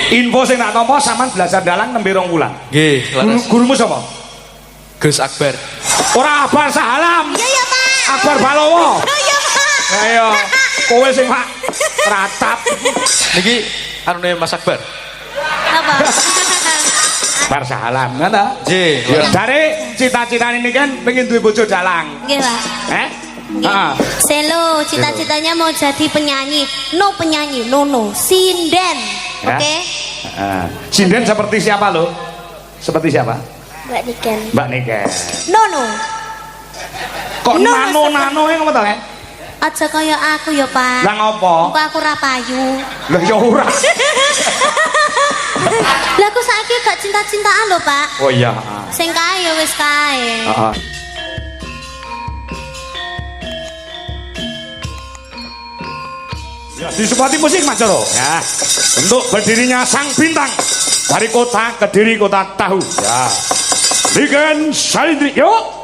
Info sing nak tampa sampean belajar dalang nembe 2 wulan. Nggih, leres. Gurumu sapa? Gus Akbar. Ora Akbar Sahalam. Iya ya Pak. Akbar Balowo. Iya Pak. Ayo, kowe sing Pak ratap. Niki anune Mas Akbar. Apa? Akbar Sahalam, ngono. Nggih, Ya dari cita-citane ini kan pengen duwe bojo dalang. Nggih Pak. Eh? Nggih. Selo cita-citanya mau jadi penyanyi. No penyanyi, no sinden. Ya. Oke. Sinden seperti siapa lo? Seperti siapa? Mbak Niken. Mbak Niken. No. Kok No, nano yang ngomong tau? Aja kaya aku ya Pak. Lah ngopo? Engko aku ra payu. Lah ya ora. Lah aku saiki gak cinta-cintaan lho Pak. Oh iya. Sing kae ya wis kae. Heeh. Ya, disepati musik Mas Joro. Ya. Untuk berdirinya sang bintang dari kota Kediri, kota tahu. Ya. Niken Salindri, yuk.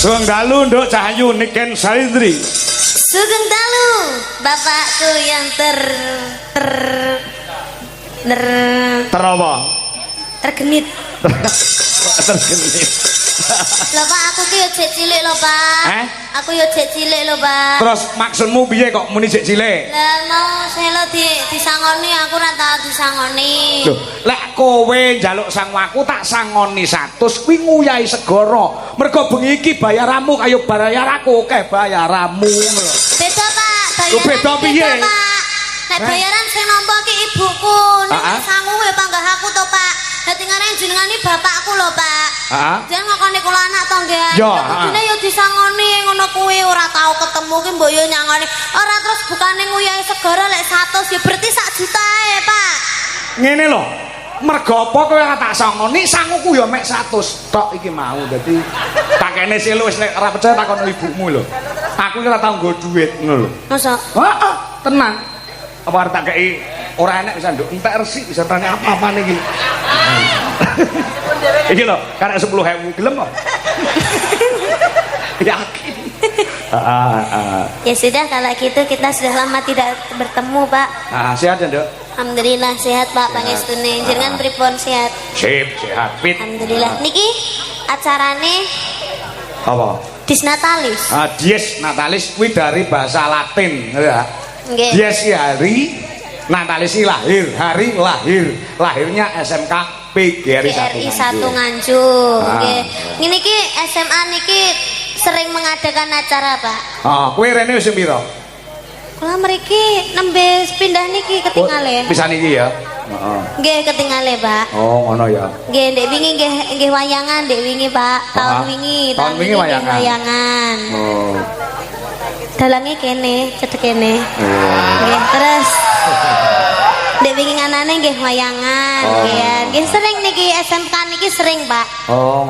Sugeng dalu Nduk Cahayu Niken Salindri. Sugeng dalu bapakku yang Terapa? tergenit. Tergenit. Lho Pak, aku ki yo jek cilik lho Pak. Aku yo jek cilik lho Pak. Terus maksudmu piye kok muni jek cilik? Lah mau selo disangoni aku ora tau disangoni. Loh, lek kowe njaluk sangwaku tak sangoni 100 kuwi nguyahi segara. Mergo bengi iki bayaranmu kaya bayar aku akeh bayaramu. Beda Pak, Loh, bayaran beda piye? Pak. Nek bayaran sing nampa ki ibuku, nek sangu ya panggah aku to Pak. Dadi ngarep jenengane bapakku lho Pak. Heeh. Jangan ngakoni kula anak to nggih. Yo, kudune yo disangoni ngono kuwi ora tau ketemu ki mbok yo nyangoni. Ora terus bukane nguyahi segara lek 100 ya berarti 1 juta ae Pak. Ngene lho. Mergo apa kowe ora tak sangoni sanguku ya mek 100 tok iki mau. Dadi takene selo wis nek ora percaya takon ibumu lho. Aku iki ora tau nggo dhuwit ngono lho. Masa? Heeh, tenang. Apa arep tak kei ora enek bisa nduk entek resik bisa tanya apa-apa niki. Iki lho, karek 10.000 gelem kok. Yakin. Ya sudah kalau gitu kita sudah lama tidak bertemu Pak. Sehat ya, Nduk? Alhamdulillah sehat Pak pangestune. Jenengan pripun sehat? Sip, sehat, fit. Alhamdulillah. Niki acarane Apa? Disnatalis. Dies Natalis kuwi dari bahasa Latin, ya. Nggih. Dies Hari, Natalis lahir, hari lahir. Lahirnya SMK PGRI 1 Nganjuk. Nggih. Ngene iki SMA niki sering mengadakan acara, Pak. Kowe rene wis piro? Kula mriki nembe pindah niki ketingale. Bisa niki ya. Nggih ketingale, Pak. Oh, ngono ya. Nggih, ndek wingi nggih wayangan, ndek wingi, Pak. Tahun wingi wingi wayangan. Oh. Dalange kene, cedhek kene. Nggih, terus ndek wingi nganane nggih wayangan, nggih sering niki SMK niki sering, Pak.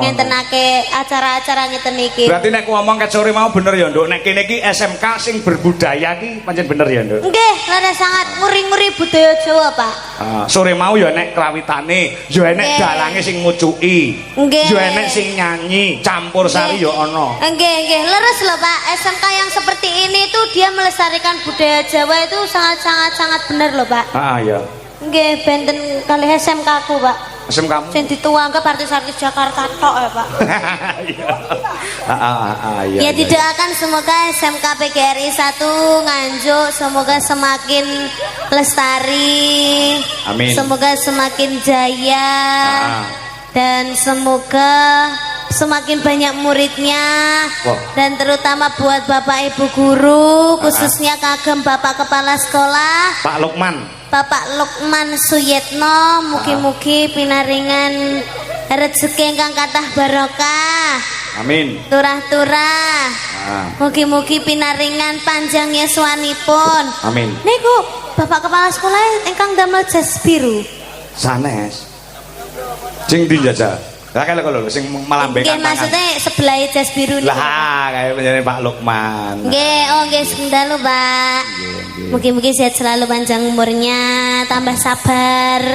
Ngentenake acara-acara ngeten niki. Berarti nek ngomong ket sore mau bener ya, Nduk. Nek kene iki SMK sing berbudaya ki pancen bener ya, Nduk. Nggih, leres sangat muri-muri budaya Jawa, Pak. Sore mau ya nek krawitane, ya enek dalange sing ngucuki. Ya enek sing nyanyi, campur sari ya ana. Nggih, leres lho, Pak. SMK yang seperti ini tuh dia melestarikan budaya Jawa itu sangat bener lho, Pak. Ya. Nggih, benten kalih SMK ku, Pak. SMK-mu? Sing dituangke artis-artis Jakarta tok ya, Pak. Ya didoakan semoga SMK PGRI 1 Nganjuk semoga semakin lestari. Amin. Semoga semakin jaya. Dan semoga semakin banyak muridnya. Dan terutama buat Bapak Ibu guru, khususnya kagem Bapak Kepala Sekolah Pak Lukman. Bapak Lukman Suyetno, mugi-mugi pinaringan rezeki ingkang kathah barokah. Amin. Turah-turah. Mugi-mugi pinaringan panjang yuswanipun. Amin. Niku Bapak Kepala Sekolah ingkang damel jas biru. Sanes. Sing ndi jajal? Lah kalau sing melambaikan Nggih tangan. maksudnya sebelah jas biru niku. Lah kayak penjane Pak Lukman. Nggih, oh nggih dalu, Pak. Mugi-mugi sehat selalu panjang umurnya, tambah sabar.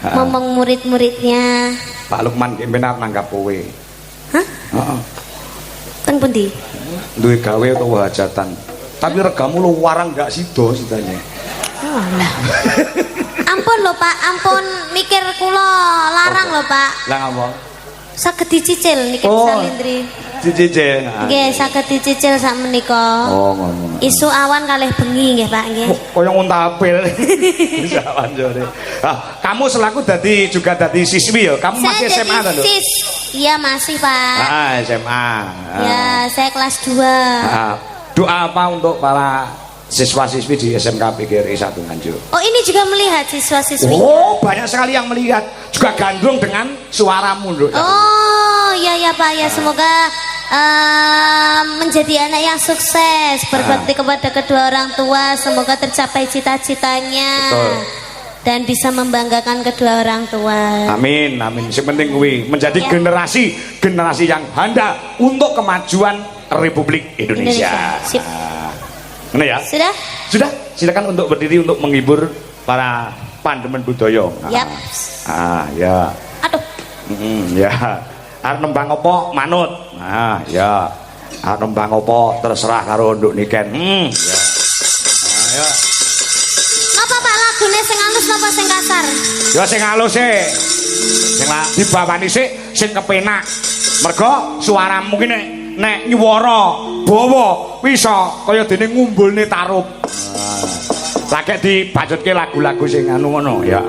Ngomong murid-muridnya. Pak Lukman ki benar nanggap kowe. Hah? Heeh. Teng pundi? Duwe gawe utawa hajatan. Tapi regamu lu warang gak sido sidane. Oh, lah. Ampun lho Pak, ampun mikir kula larang lho Pak. Lah ngapa? Saged dicicil niki Salindri. Dicicil. Nggih, saged dicicil sak menika. Oh, ngono. Isu awan kalih bengi nggih Pak nggih. Kaya nguntabel. Bisa lanjut. Ah, kamu selaku juga dadi siswi ya? Kamu masih SMA ta, Lho? Iya, masih Pak. SMA. Ya, saya kelas 2. Doa apa untuk para siswa-siswi di SMK PGRI 1 Nganjuk? Oh, ini juga melihat siswa-siswi. Oh, banyak sekali yang melihat. Juga gandrung dengan suaramu, Lho. Oh, ya Pak ya, semoga menjadi anak yang sukses, berbakti kepada kedua orang tua, semoga tercapai cita-citanya. Betul. Dan bisa membanggakan kedua orang tua. Amin, amin. Yang penting kuwi menjadi generasi yang handal untuk kemajuan Republik Indonesia. Sip. Ini ya? Sudah? Sudah. Silakan untuk berdiri untuk menghibur para pandemen budaya. Yap. Ya. Aduh. Ya. Arep nembang apa manut. Ya. Arep nembang apa terserah karo nduk niken. Ya. Ya. Apa Pak lagune sing halus napa sing kasar? Ya sing halus sih. Sing dibawani sik sing kepenak. Mergo suaramu ki nek nyuwara bawa bisa kaya dene ngumbulne tarup. Lagi dibacutke lagu-lagu sing anu ngono ya.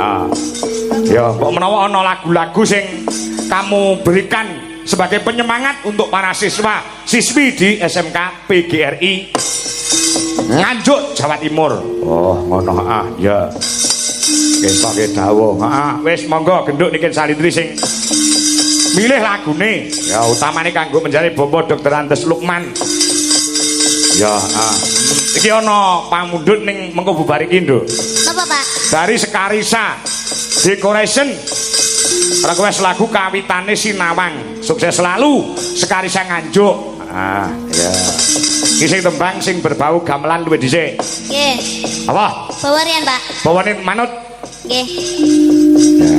Ya, kok menawa ana lagu-lagu sing kamu berikan sebagai penyemangat untuk para siswa siswi di SMK PGRI Nganjuk Jawa Timur. Oh, ngono ya. Wis pakai dawuh. Wis monggo genduk niki Salindri sing milih lagune ya utamane kanggo menjadi Bobo Dr. Andes Lukman ya iki ana pamundhut ning mengko bubar iki nduk apa Pak? Dari Sekarisa Decoration request lagu kawitane Sinawang sukses selalu Sekarisa Nganjuk ya iki sing tembang sing berbau gamelan luwih dhisik nggih apa? Bawarian Pak bawane manut nggih ya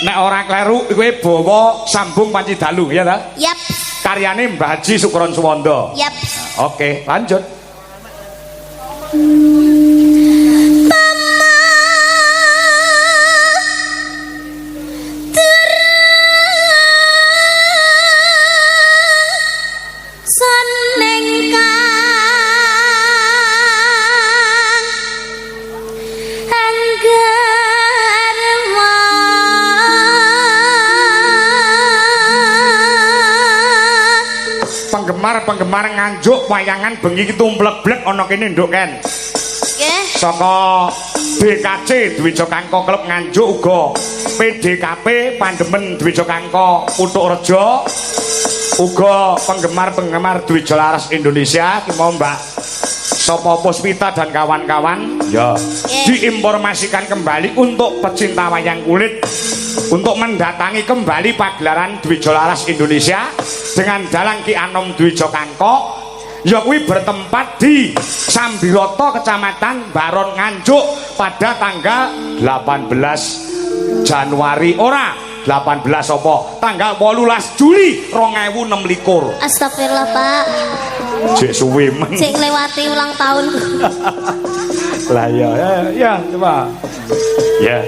nek ora kleru kowe bawa sambung panci dalu ya ta? Yap. Karyane Mbah Haji Sukron Suwondo. Yap. Oke, lanjut. Penggemar Nganjuk wayangan bengi ki tumblek-blek ana kene nduk Ken. Nggih. Saka BKC Dwija Kangko Klub Nganjuk uga PDKP Pandemen Dwija Kangko Putuk Rejo uga penggemar Dwija Laras Indonesia ki mau Mbak Sopo Puspita dan kawan-kawan ya diinformasikan kembali untuk pecinta wayang kulit untuk mendatangi kembali pagelaran Dwija Laras Indonesia dengan Dalang Ki Anom Dwija Kangko ya kuwi bertempat di Sambiroto Kecamatan Baron Nganjuk pada tanggal 18 Januari 18 apa tanggal 18 Juli 2026 Astagfirullah Pak cek suwe men cek lewati ulang tahun lah ya coba ya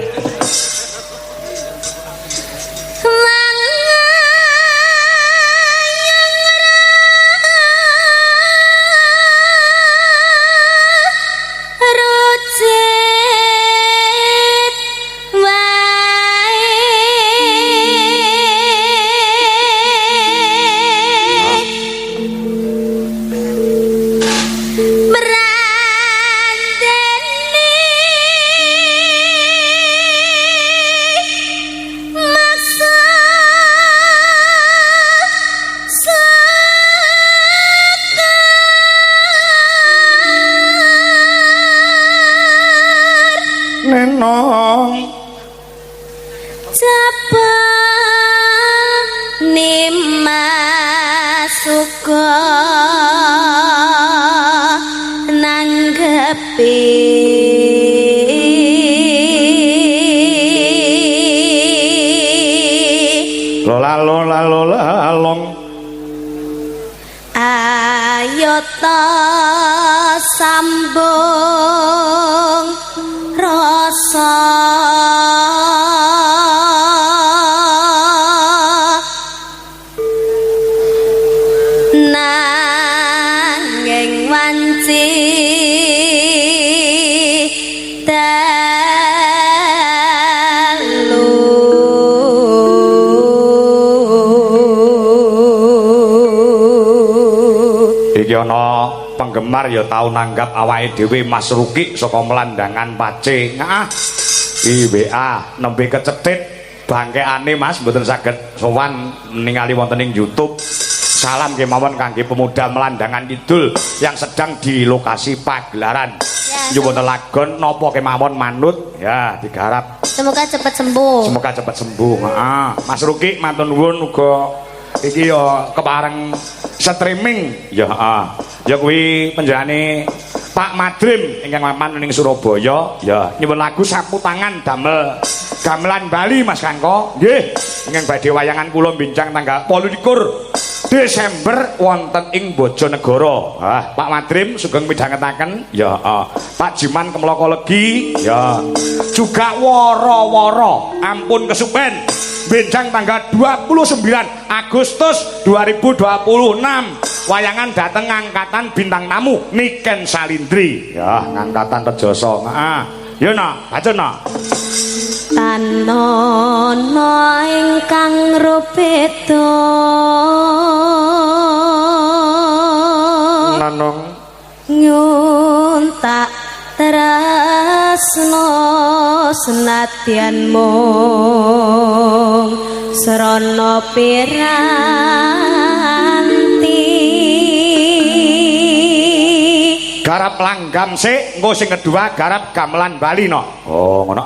nong Jabang nimasuka nanggepi lola long ayota sambung rasa nanging wanci iki ana penggemar ya tau nanggap awake dhewe Mas Ruki saka melandangan Pace. Ngah. WA nembe kecetit bangkeane Mas mboten saged sowan ningali wonten ing YouTube. Salam kemawon kangge pemuda melandangan kidul yang sedang di lokasi pagelaran. Nyuwun lagon napa kemawon manut ya digarap. Semoga cepat sembuh. Semoga cepat sembuh. Heeh. Mas Ruki matur nuwun uga iki ya kepareng streaming ya heeh. Ya kuwi panjenengane Pak Madrim ingkang mapan ning Surabaya ya nyuwun lagu sapu tangan damel gamelan Bali Mas Kangko nggih ingkang badhe wayangan kula bincang tanggal 28 Desember wonten ing Bojonegoro. Pak Madrim sugeng midhangetaken ya Pak Jiman Kemloko Legi ya juga woro-woro ampun kesupen bincang tanggal 29 Agustus 2026 wayangan dateng angkatan bintang tamu Niken Salindri ya angkatan Rejoso. Ya nah baca nah Tanono ingkang rupita nanong nyuntak tresno senadyan mung srana piranti garap langgam sik engko sing kedua garap gamelan Bali no. Oh ngono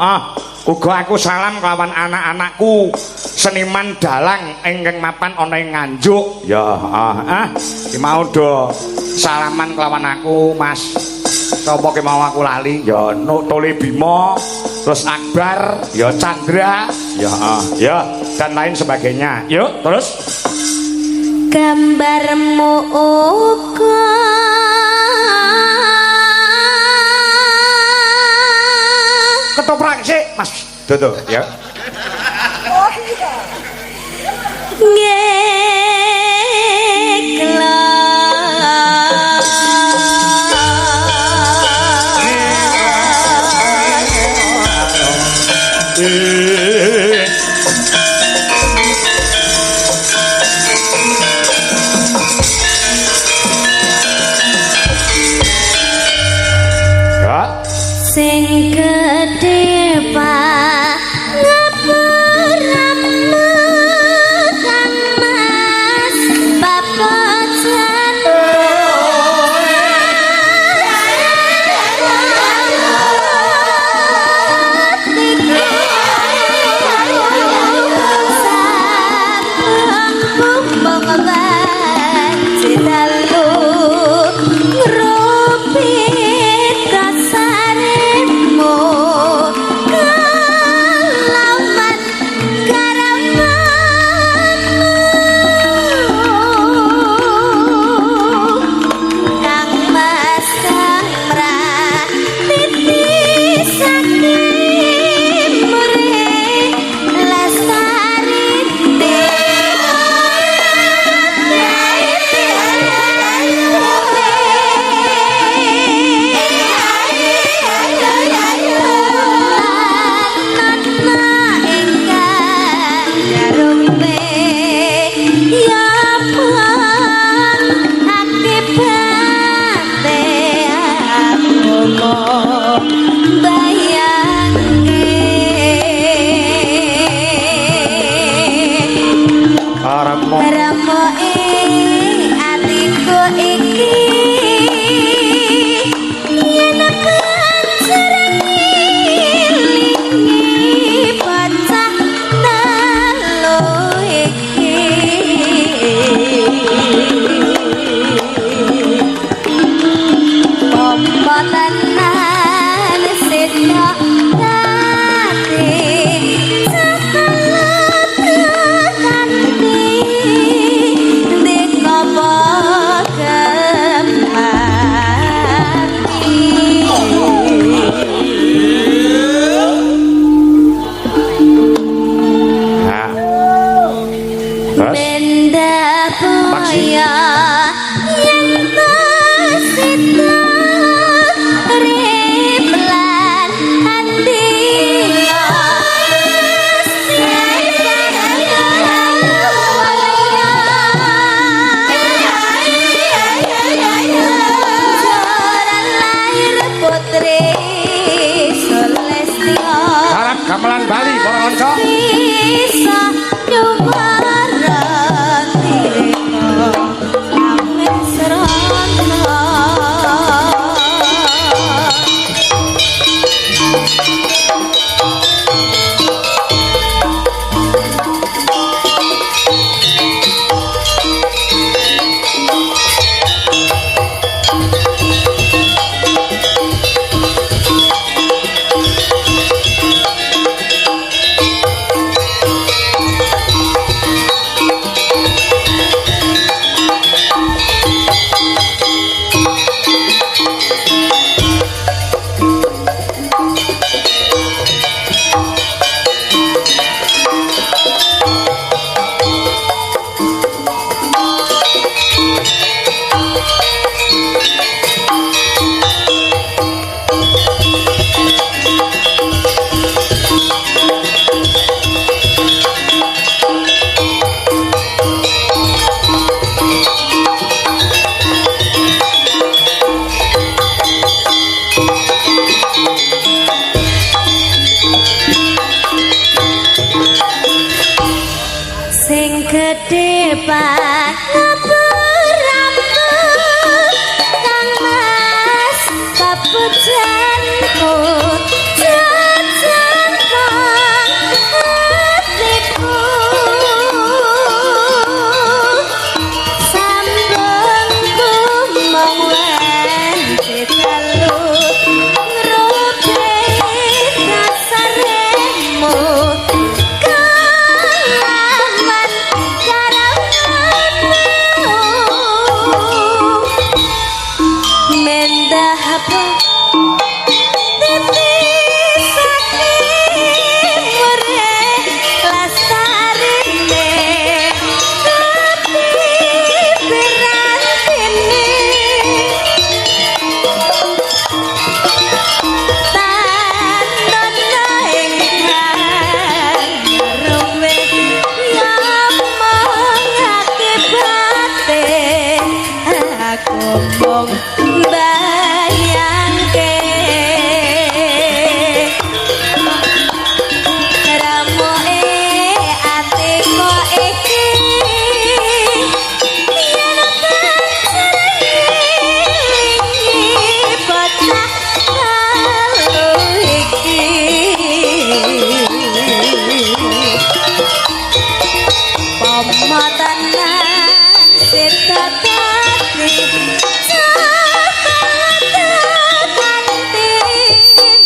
uga aku salam kelawan anak-anakku seniman dalang ingkang mapan ana ing Nganjuk ya iki mau do salaman kelawan aku Mas sapa ki mau aku lali ya Tole Bimo terus Akbar ya Chandra ya dan lain sebagainya yuk terus gambarmu uga ketoprak sik Mas Dodo ya sing gedhe Pak ngapuramu Kang Mas Papojan Rupi kasaremu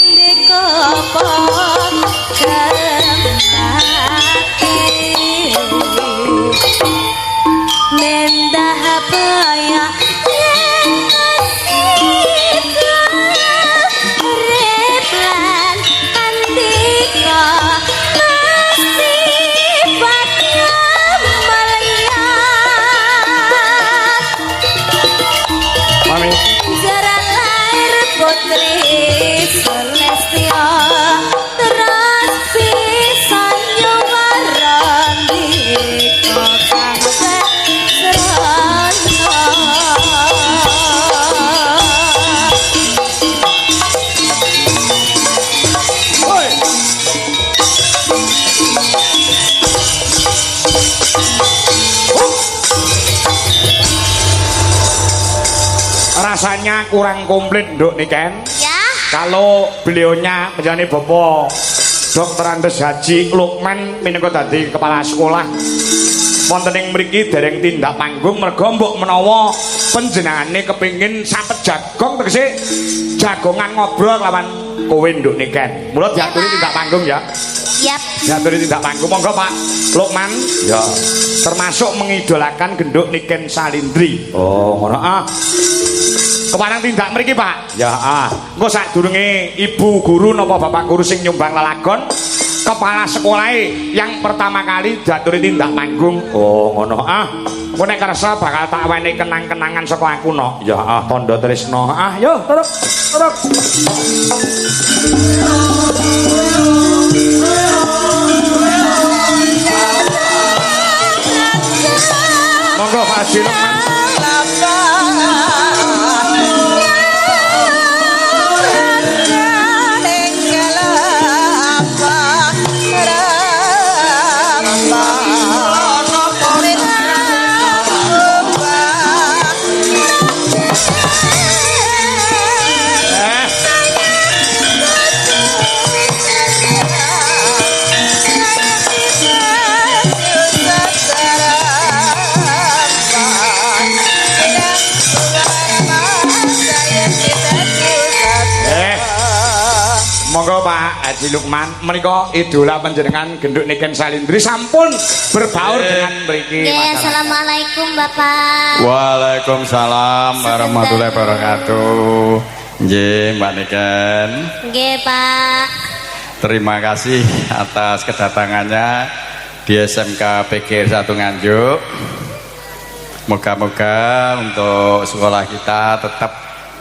ndeka apa kembate nendah paya yen kasika replan andika nasibatnya melihat Mami. jaran lahir putri Celestia terus bisa nyumaran di kokang serana. Woi. Rasanya kurang komplit Nduk Niken. Ya, Kalau beliaunya menjadi Bapak Dr. Andes Haji Lukman minangka dadi kepala sekolah wonten ing mriki dereng tindak panggung merga mbok menawa panjenengane kepingin sapet jagong tegese jagongan ngobrol lawan kowe Nduk Niken. Mula diaturi tindak panggung ya. yap. Diaturi tindak panggung monggo Pak Lukman. Ya. Termasuk mengidolakan genduk Niken Salindri. Oh, ngono ah. Keparang tindak mriki, Pak. Ya, ah. Engko sadurunge ibu guru napa bapak guru sing nyumbang lelagon, kepala sekolahe yang pertama kali diaturi tindak panggung. Oh, ngono ah. Engko nek kersa bakal tak wenehi kenang-kenangan saka aku no. Ya, ah, tandha tresno. Ah, yo, turuk. Turuk. Monggo Pak Haji Lukman. Monggo Pak Haji Lukman, menika idola panjenengan genduk Niken Salindri sampun berbaur dengan mriki. Nggih, assalamualaikum Bapak. Waalaikumsalam warahmatullahi wabarakatuh. Nggih, Mbak Niken. Nggih, Pak. Terima kasih atas kedatangannya di SMK PGR 1 Nganjuk. Moga-moga untuk sekolah kita tetap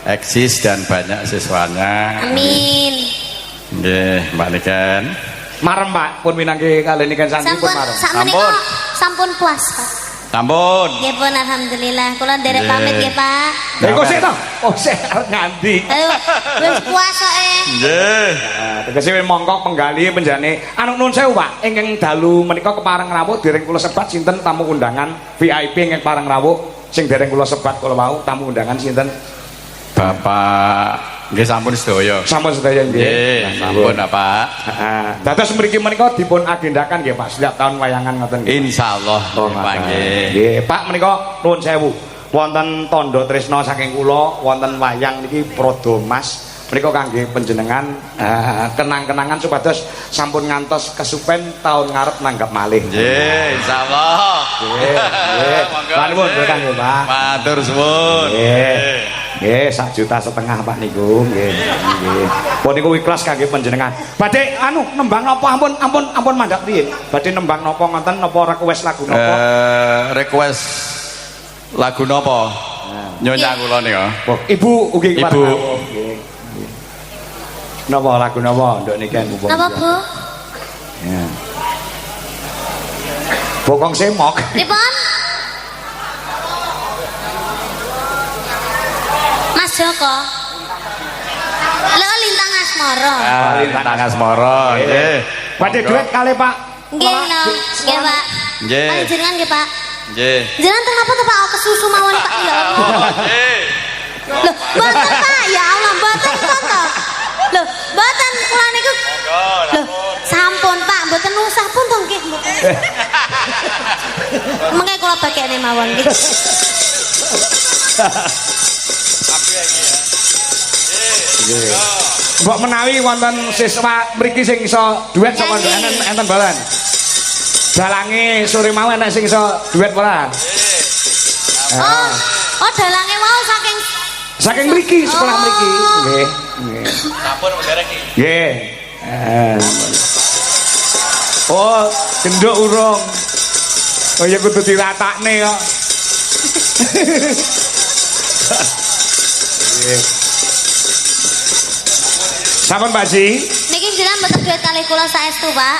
eksis dan banyak siswanya. Amin. Nggih, Mbak Niken. Marem Pak, pun minangke kali Niken Salindri pun marem. Sampun. Sampun puas, Pak. Sampun. Nggih pun alhamdulillah. Kula nderek pamit nggih, Pak. Lha kok sik to? Oh, sik arep nganti. Ayo, wis puas kok Nggih. Tegese mongkok penggali penjane. Anu nuwun sewu Pak, ingkang dalu menika kepareng rawuh dereng kula sebat sinten tamu undangan VIP ingkang pareng rawuh sing dereng kula sebat kula wau tamu undangan sinten? Bapak nggih sampun sedaya. Sampun sedaya nggih. Nggih, sampun Pak. Heeh. Dados mriki menika dipun agendakan nggih Pak setiap tahun wayangan ngoten nggih. Insyaallah Pak nggih. Nggih, Pak menika nuwun sewu. Wonten tandha tresna saking kula wonten wayang niki Prada Mas. Menika kangge panjenengan kenang-kenangan supados sampun ngantos kesupen tahun ngarep nanggap malih. Nggih, insyaallah. Nggih, nggih. Lah nuwun berkah nggih, Pak. Matur suwun. Nggih. Nggih, 1,5 juta Pak niku. Nggih, nggih. Pun niku ikhlas kangge panjenengan. Badhe anu nembang napa ampun mandhap riyin. Badhe nembang napa ngoten napa request lagu napa? Request lagu napa? Nyonya kula nika. Oh, Ibu ugi kepareng. Ibu. Nggih. Napa lagu napa nduk niken Bu? Napa, Bu? Ya. Bokong semok. Pripun? Mas Joko. Lho Lintang Asmara. Lintang Asmara. Nggih. Badhe duet kalih Pak. Nggih, no. Nggih, Pak. Nggih. Ayo jenengan nggih, Pak. Nggih. Jenengan teng apa tuh Pak? Oh, kesusu mawon Pak. Ya Allah. Nggih. Loh, mboten Pak. Ya Allah, mboten to. Loh, mboten kula niku. Loh, sampun Pak, mboten usah pun to nggih, mboten. Mengke kula bakekne mawon nggih. mbok menawi wonten siswa mriki sing iso duet sapa enten boten. Dalange sore mau enek sing iso duet ora? Oh dalange mau saking mriki sekolah mriki. Nggih, nggih. Sampun menderek iki. Nggih. Oh, genduk urung. Oh ya kudu diratakne kok. Nggih. Sampun Pak Ji? Niki jenengan mboten duet kalih kula saestu, Pak.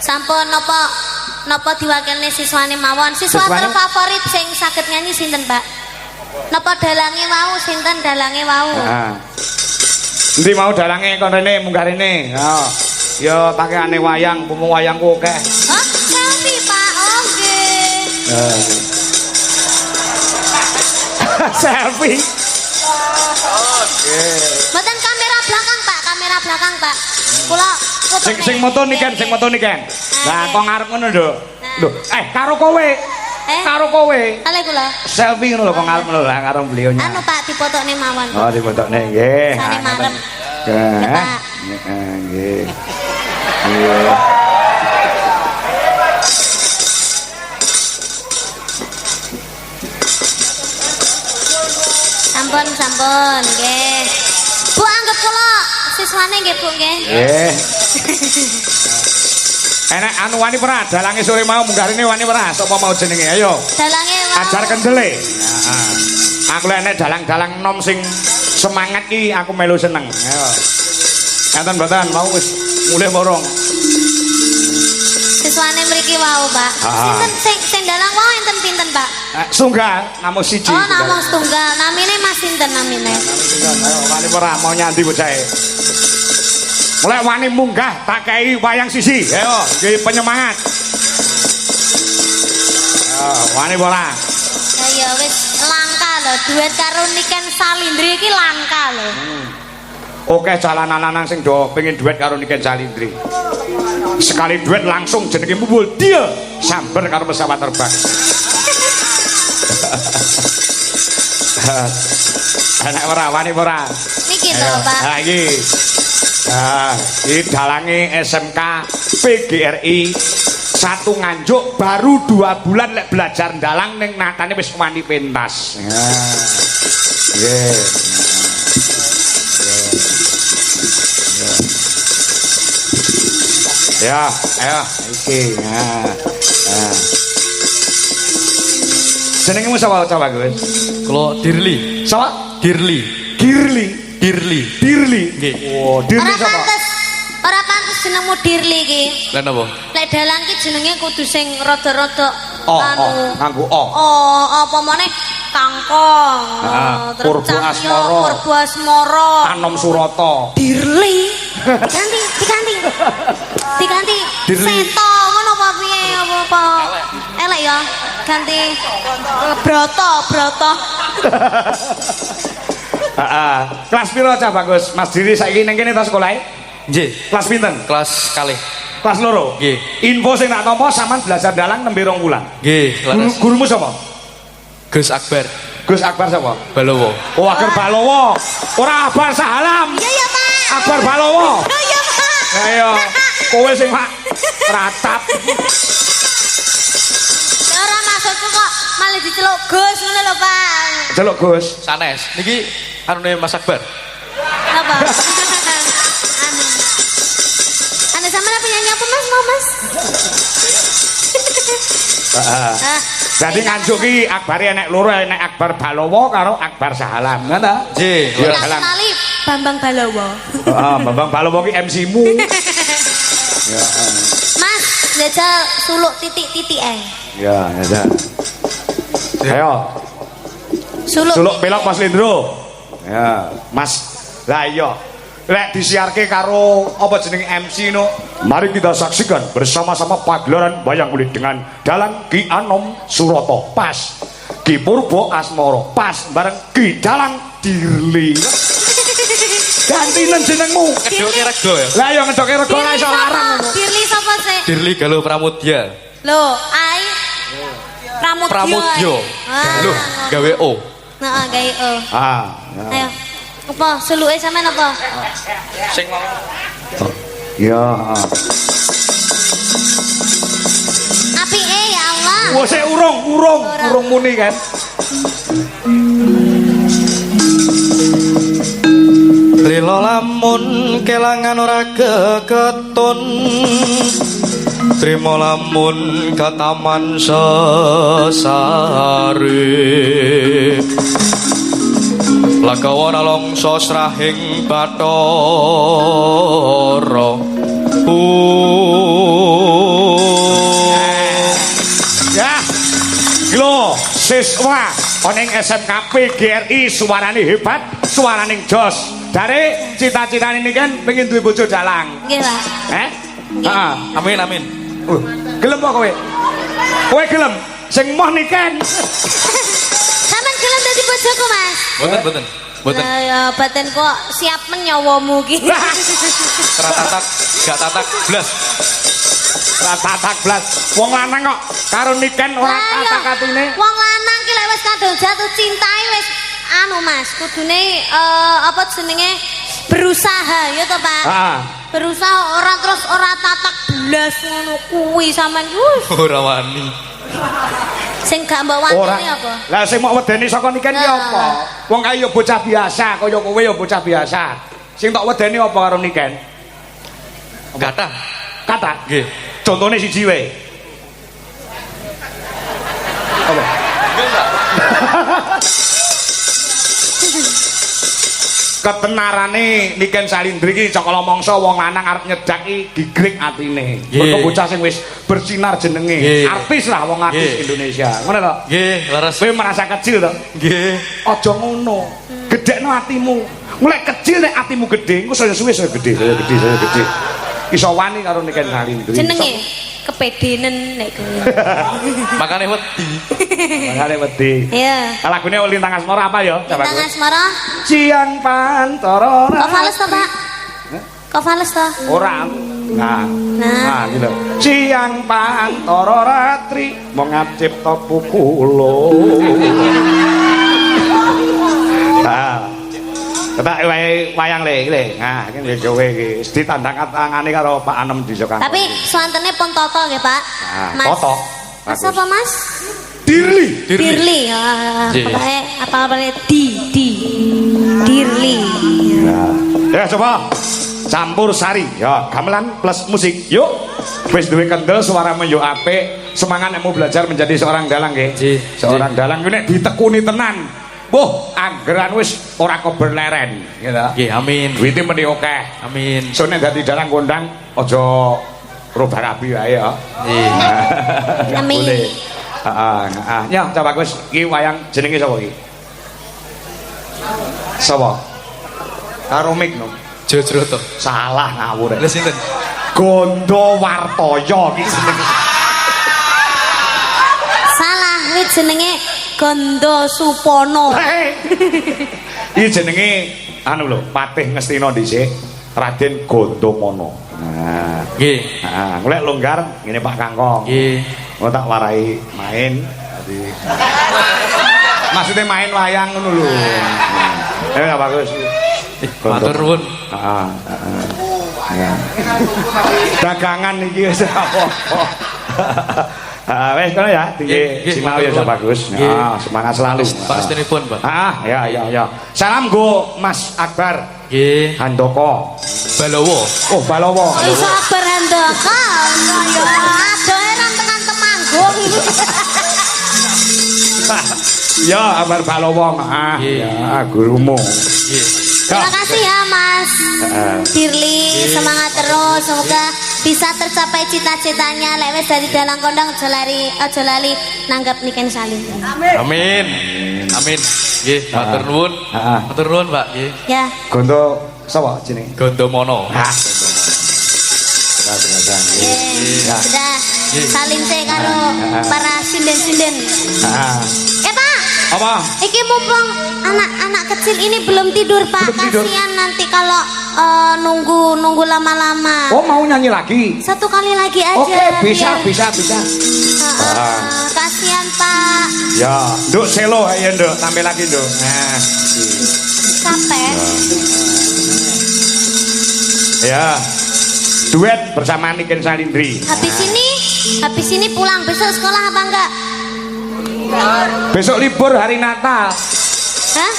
Sampun napa diwakilne siswane mawon. Siswa terfavorit sing saged nyanyi sinten, Pak? Napa dalange wau sinten dalange wau? Heeh. Endi mau dalange kon rene munggah rene. Heeh. Ya pakaiane wayang, pumung wayangku akeh. Oh, selfie, Pak. Oke. Selfie. Mboten kamera belakang, Pak. Kamera belakang, Pak. Kula foto. Sing moto niken. Lah kok ngarep ngono lho. Lho, karo kowe. Karo kowe. Kalih kula. Selfie ngono lho kok ngarep ngono lah karo beliaunya. Anu Pak dipotokne mawon. Oh, dipotokne nggih. Sane marem. Nggih. Pak. Nggih. Sampun, nggih. Bu anggap kula siswane nggih, Bu nggih. Nggih. Enek anu wani ora dalange sore mau munggah rene wani ora sapa mau jenenge ayo. Dalange wau. Ajar kendele. Heeh. Aku lek enek dalang-dalang nom sing semangat iki aku melu seneng. Ayo. Enten mboten mau wis mulih morong. Siswane mriki wau, Pak. Sinten sing dalang wau enten pinten, Pak? Sunggal namung siji. Oh, namung setunggal. Namine Mas sinten namine? Ayo wani ora mau nyanti bocahe. Mulai wani munggah tak kei wayang sisi. Ayo, iki penyemangat. Wani ora. Ya ya wis langka lho duet karo Niken Salindri iki langka lho. Oke jalanan lanang sing do pengen duet karo Niken Salindri. Sekali duet langsung jenenge mumbul dia sambar karo pesawat terbang. Anak ora wani ora. Niki lho, Pak. Ha iki. Ini dalange SMK PGRI satu Nganjuk baru 2 bulan lek belajar dalang ning natane wis wani pentas. Nggih. Ya, ayo iki. Jenengmu sapa coba Gus? Kula Dirli. Sapa? Dirli. Dirli. Nggih. Oh, Dirli sapa? Ora pantes jenengmu Dirli iki. Lah napa? Lek dalang ki jenenge kudu sing rada-rada nganggo apa meneh kangkong. Purbo Asmara. Purbo Asmara. Anom Surata. Dirli. Diganti. Dirli. Seto ngono apa piye apa? Elek ya. Ganti Broto. Kelas piro cah Bagus? Mas Diri saiki ning kene ta sekolahe? Nggih. Kelas pinten? Kelas kalih. Kelas loro. Nggih. Info sing tak tampa sampean belajar dalang nembe 2 wulan. Nggih, leres. Gurumu sapa? Gus Akbar Gus Akbar sapa? Balowo. Oh, Akbar Balowo. Ora Akbar Sahalam. Iya, Pak. Akbar Balowo. Iya, Pak. Ayo, kowe sing Pak ratap. Ora maksudku kok malah diceluk Gus ngono lho, Pak. Celuk Gus. Sanes. Niki anune Mas Akbar. Apa? Anu sampean penyanyi apa Mas? Mau Mas? Jadi Nganjuk ki Akbare enek loro, enek Akbar Balowo karo Akbar Sahalam, ngono. Nggih. Ya, Yang sekali Bambang Balowo. Heeh, Bambang Balowo ki MC-mu. Ya. Mas, jajal suluk titik-titik Ya, ya. Ayo. Suluk pelok Mas Lindro. Ya, Mas. Lah iya. Lek disiarke karo apa jeneng MC no. Mari kita saksikan bersama-sama pagelaran wayang kulit dengan dalang Ki Anom Surata. Pas. Ki Purbo Asmara. Pas bareng Ki Dalang Dirli. Gantinen jenengmu. Ngedoke rego ya. Lah ya ngedoke rego ora iso larang. Dirli sapa sih? Dirli Galuh Pramudya. Lho, Pramudya. Pramudya. Galuh gawe O. Heeh, gawe O. Ah. Ayo. Apa suluke sampean apa? Sing mau Ya. Apike ya Allah. Wah, sik urung muni kan. Rela lamun kelangan ora geketun Trima lamun kataman sesare Lagawana longso srahing Bathara Ya. Lho, siswa oning SMK PGRI suarane hebat, suarane jos. Dari cita-citane ini kan pengen duwe bojo dalang. Nggih, Pak. Heeh. Amin amin Gelem apa kowe? Kowe gelem sing moh niken. Sampean gelem dadi bojoku, Mas? Boten Ya batin kok siap menyawamu ki. Ratatak gak tatak blas Tatak blas. Wong lanang kok karo niken ora kata-katine. Wong lanang ki lek wis kadung jatuh cinta wis anu Mas, kudune apa jenenge berusaha ya to, Pak? Heeh. Berusaha ora tatak blas ngono kuwi sampean. ora wani Sing gak mbok wantine apa? Lah sing mok wedeni saka niken ki apa? Wong kae ya bocah biasa, kaya kowe ya bocah biasa. Sing tok wedeni apa karo niken? kata Kata. nggih Contone siji wae. Apa? Ketenarane Niken Salindri iki cakala mangsa wong lanang arep nyedaki gigrek atine. Mergo bocah sing wis bersinar jenenge. Artis lah wong artis Indonesia. Ngono to? nggih leres Kowe merasa kecil to? nggih Aja ngono. Gedhekno atimu. Mulai kecil nek atimu gedhe, engko saya suwe saya gedhe. Iso wani karo Niken Salindri. Jenenge kepedenen nek kowe. makane wedi Makane wedi. Iya. Lagune Lintang Asmara apa ya? Coba. Lintang Asmara. Siang pantoro. Kok fales to, Pak? Kok fales to? Ora. Nah, gitu. Siang pantoro ratri mongacipta pukulo. Nah. Kita wayang le. Nah, iki kowe iki ditandang tangane karo Pak Anem di Jokan. Tapi swantene pun toto nggih, Pak. Nah, toto. Mas apa, Mas? Dirli. Dirli. Pokoke apa-apane Dirli. Ya coba campur sari. Ya, gamelan plus musik. Yuk. Wis duwe kendel suaramu yo apik. Semangat nek mau belajar menjadi seorang dalang nggih. Seorang dalang ku nek ditekuni tenan. Boh, anggeran wis ora keberleren, gitu. nggih amin Duite meni akeh. amin So nek dadi dalang kondang aja rubah rabi wae ya. nggih Amin. Boleh. Heeh, ya coba Gus, iki wayang jenenge sapa iki? Sapa? Karo mik no. Jojroto Salah ngawur. lha sinten Gondo Wartoyo iki jenenge. Salah, kuwi jenenge Gondo Supono. Iki jenenge anu lho, Patih Ngastina dhisik, Raden Gondomono. Nah, nggih nah, golek longgar ngene Pak Kangkong. nggih Mau tak warai main tadi. Maksudnya main wayang ngono lho. Ya bagus. matur nuwun Heeh, ya. Dagangan iki wis apa. Wes kono ya, tinggi sinau ya bagus. Ya, semangat selalu. Pak Astinipun, Pak. Ya. Salam go Mas Akbar Nggih. Handoko. Balowo. Oh, Balowo. Iso Akbar Handoko. Ya adohe nang tekan Temanggung. Ya, Akbar Balowo. Ya, gurumu. Nggih. Terima kasih ya Mas Dirli, semangat terus, semoga bisa tercapai cita-citanya. Lek wis dari dalang kondang aja lali nanggap Niken Salindri. Amin. Amin. Nggih, matur nuwun. Matur nuwun, Pak. Nggih. Ya. Gondo sapa jenenge? Gondomono. Sudah salinte karo para sinden-sinden. Pak. Apa? Iki mumpung anak-anak kecil ini belum tidur, Pak. Kasihan nanti kalau nunggu lama-lama. Oh, mau nyanyi lagi? Satu kali lagi aja. Oke, bisa. Kasihan, Pak. Ya, Nduk selo ya, Nduk. Tampil lagi, Nduk. Nah. capek. Ya. Duet bersama Niken Salindri. Habis ini pulang besok sekolah apa enggak? Besok libur hari Natal. Hah?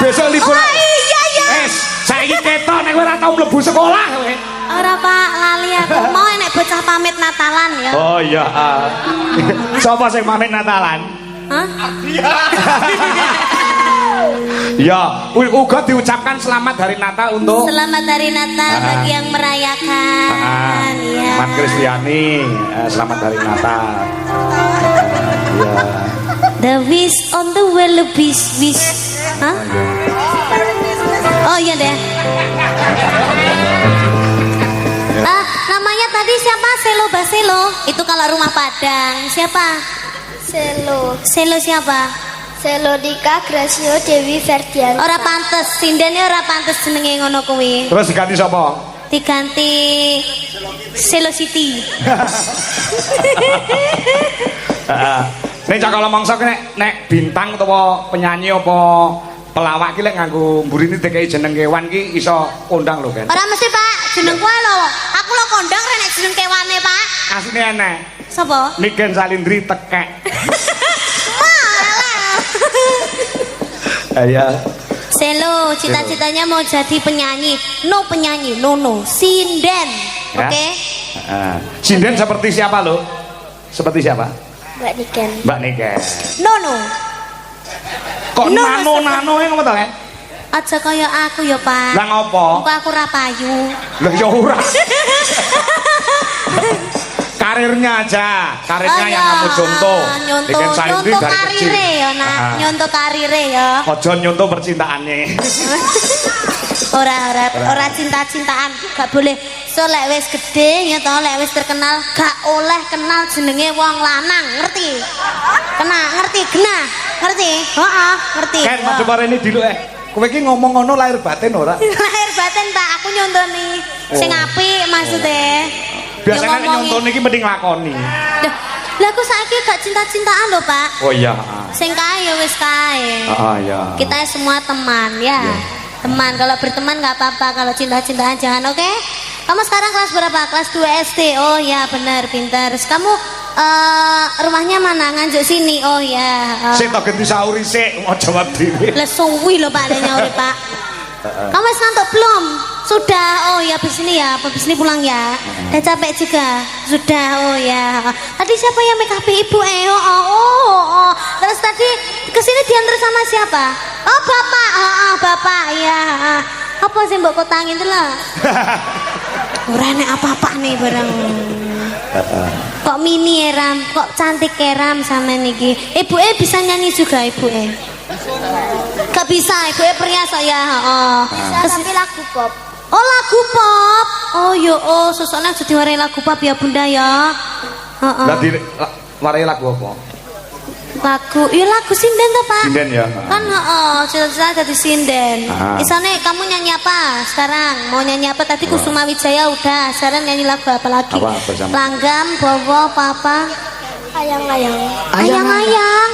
Besok libur. Oh iya. Saiki ketok nek ora tau mlebu sekolah kowe. Ora Pak, lali aku mau enek bocah pamit Natalan ya. Oh iya. Sapa sing pamit Natalan? Hah? Ya, uga diucapkan selamat hari Natal untuk Selamat hari Natal bagi yang merayakan. Ya. Mat Kristiani, selamat hari Natal. Ya. The wish on the well wish. Hah? Oh iya deh. Namanya tadi siapa? Selo Baselo. Itu kalau rumah Padang. Siapa? Selo siapa? Selodika Gracio Dewi Ferdian. Ora pantes, sindene ora pantes jenenge ngono kuwi. Terus diganti sapa? Diganti Selo City. Nek kalau mangsa nek bintang utawa penyanyi apa pelawak ki lek nganggo mburine DKI jeneng kewan ki iso kondang lho kan. Ora mesti Pak, jeneng kuwi lho. Aku lho kondang rek nek jeneng kewane Pak. Asline enek. Sapa? Niken Salindri tekek. Iya. Selo cita-citanya mau jadi penyanyi. No, sinden. Ya. Oke. Sinden seperti siapa lo? Seperti siapa? Mbak Niken. Mbak Niken. No. Kok No, nano yang ngono ta, Le? Aja kaya aku ya, Pak. Lah ngopo? Engko aku ra payu. Lah ya ora. Karirnya aja, karirnya yang kamu contoh. Niken Salindri Nyontoh dari kecil. karire ya, Nak. Nyontoh karire ya. Ojo nyontoh percintaannya. Ora cinta-cintaan, gak boleh. So lek wis gede ya toh, lek wis terkenal gak oleh kenal jenenge wong lanang, ngerti? Ngerti genah, ngerti? Heeh, ngerti. Kan coba ini dulu kowe iki ngomong ngono lahir batin ora? Lahir batin Pak, aku nyontoni sing apik maksudnya. Biasanya nek nyontoni iki mending lakoni. Lah aku saiki gak cinta-cintaan lho Pak. Oh iya. Sing kae ya wis kae. Iya. Kita semua teman ya. Teman, kalau berteman nggak apa-apa, kalau cinta-cintaan jangan, oke? Kamu sekarang kelas berapa? Kelas 2 SD. Oh ya, benar, pintar. Terus kamu rumahnya mana? Nganjuk sini. Oh ya. Sik tok ganti sauri sik, mau jawab dhewe. Lah suwi lho Pak, nyauri Pak. Kamu wis ngantuk belum? Sudah. Oh ya, habis ini ya. Habis ini pulang ya. Udah capek juga. Sudah. Oh ya. Tadi siapa yang make up Ibu? Oh. Terus tadi kesini diantar sama siapa? Oh, Bapak. Bapak. Ya. Apa sih mbok kotangin tuh lah? Ora enek apa-apa nih barang. Kok mini Ram, kok cantik Ram sama niki. Ibu bisa nyanyi juga Ibu Gak bisa, Ibu perhiasan ya. Bisa tapi lagu pop. Oh lagu pop. Oh yo sosoknya jadi warai lagu pop ya Bunda ya. Lah warai lagu apa? Lagu sinden toh Pak. Sinden ya. Kan cita-cita jadi sinden. Isane kamu nyanyi apa sekarang? Mau nyanyi apa? Tadi Kusuma Wijaya udah. Sekarang nyanyi lagu apa lagi? Apa bersama? Langgam, Bowo, Papa. Ayang-ayang. Ayang-ayang.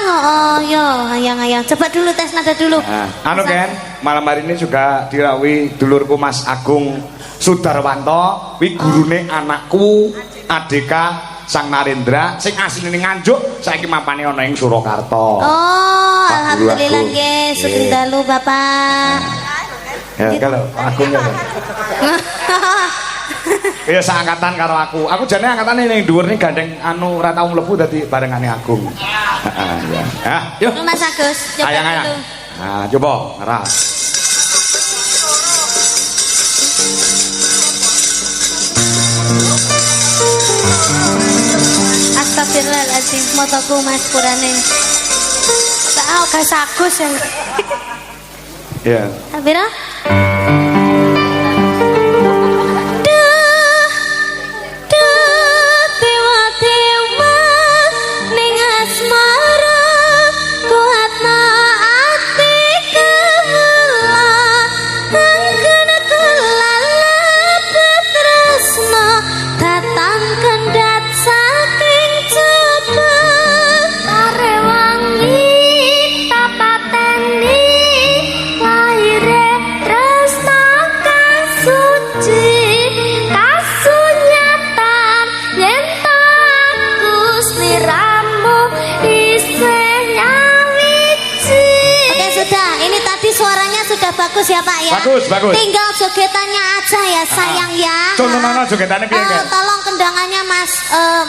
Ayang-ayang. Coba dulu tes nada dulu. Anu kan, malam hari ini juga dirawi dulurku Mas Agung Sudarwanto, wi gurune anakku Adeka Sang Narendra sing asline Nganjuk saiki mapane ana ing Surakarta. Oh, alhamdulillah nggih, sugeng dalu Bapak. Ya kalau Agungnya. Ya seangkatan karo aku. Aku jane angkatane ning dhuwur ning gandeng anu ora tau mlebu dadi barengane Agung. Ya. Yuk. Mas Agus, coba Ayang-ayang. dulu. Nah, coba ngeras. Astagfirullahaladzim, motoku Mas Purane. Tak Gas Agus ya. Ya. Abira? Wangi tapateni lahire ya. Bagus, bagus. Tinggal jogetannya aja ya sayang ya. Contohnya jogetannya piye, Ken? Tolong kendangannya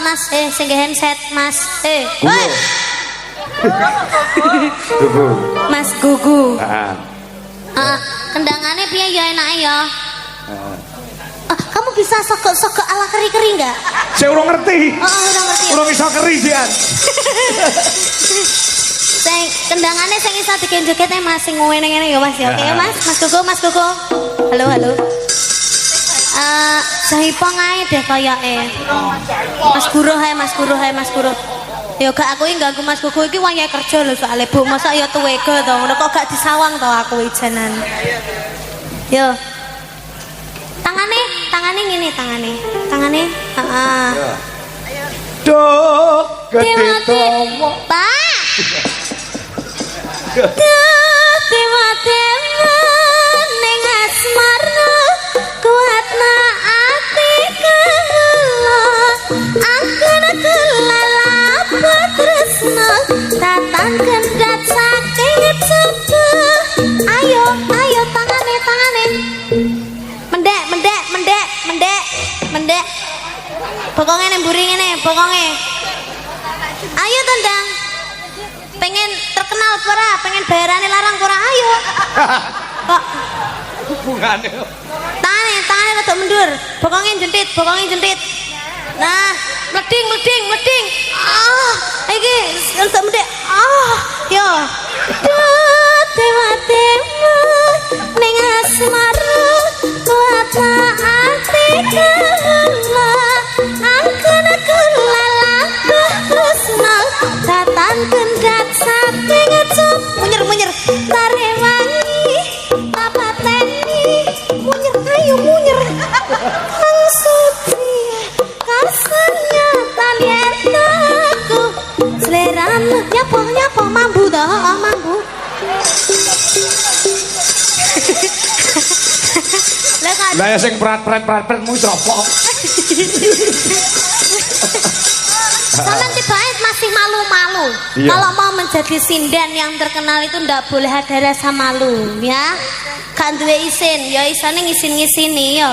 Mas sing handset Mas. Gugu. Gugu. Mas Gugu. Heeh. Kendangannya piye ya enak ya. Kamu bisa sogok-sogok ala keri-keri enggak? Saya urung ngerti. Urung ngerti. Urung iso keri sian. Kendangannya sing iso digen jogete Mas sing ngene-ngene ya Mas ya. Oke ya Mas, Mas Gugu, Mas Gugu. Halo, halo. Jaipong ae deh koyoke. Mas Guru hae, Mas Guru hae, Mas Guru. Ya gak aku iki ganggu Mas Gugu iki wayahe kerja lho soalé Bu, masa ya tuwega to, ngono kok gak disawang to aku ijanan. Yo. Tangane ngene tangane. Heeh. Duh, gede tomo. Pak. Duh, tema-tema ning asmara kuatna ati kula. Angkana kelalap tresna tatan kendhat saking sepuh. Ayo tangane. Mendek. Bokonge nang mburi ngene, bokonge. Ayo tendang. Pengen terkenal pura, pengen bayarane larang pura, ayo. Kok Hubungane. Tangane rada mundur. Bokonge jentit. Nah, mleding. Iki untuk mendek. Yo. Duh, tema-tema ning asmara kuatna ati kula. Angkana kula lakuh tresna tatan kendhat saking cup munyer tare wangi tapateni munyer kang suci kasanya talien aku seleramu nyapa mambu dah mambu. Lah ya sing prat mu sapa? Sampai tiba-tiba masih malu-malu. Iya. Kalau mau menjadi sinden yang terkenal itu ndak boleh ada rasa malu, ya. Gak duwe isin, ya isane ngisin-ngisini ya.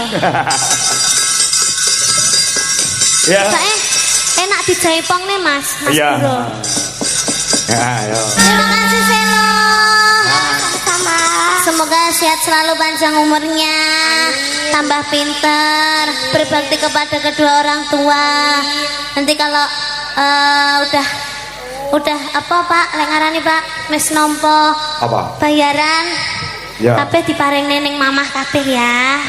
Ya. Enak dijaipong nih Mas Iya. Guru. Ya, ayo. Terima kasih Selo. Sama-sama. Semoga sehat selalu, panjang umurnya, tambah pintar, berbakti kepada kedua orang tua. Nanti kalau udah apa Pak lengarane Pak mes nompo Apa? bayaran Ya. kabeh diparing neneng mamah kabeh ya.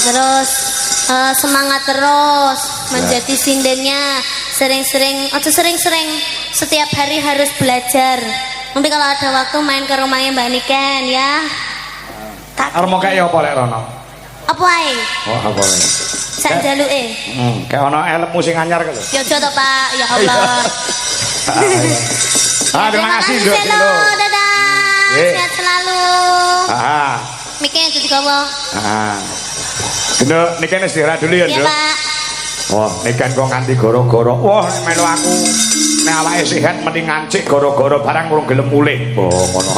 Terus semangat terus menjadi sindennya, sering-sering setiap hari harus belajar. Nanti kalau ada waktu main ke rumahnya Mbak Niken ya. Arep mau kayak apa lek rono? Apa ae? Oh, apa lek? Sak jaluke. Kayak ono elmu sing anyar ku lho. Ya aja to Pak, ya Allah. Terima kasih Nduk. Selo, dadah. Sehat selalu. Miknya jadi gawa. Nduk, niki istirahat dulu ya, Iya Nduk. Pak. Wah, nikan kok nganti goro-goro. Wah, melu aku nek awake sehat mending ngancik goro-goro barang urung gelem mulih. Oh, ngono.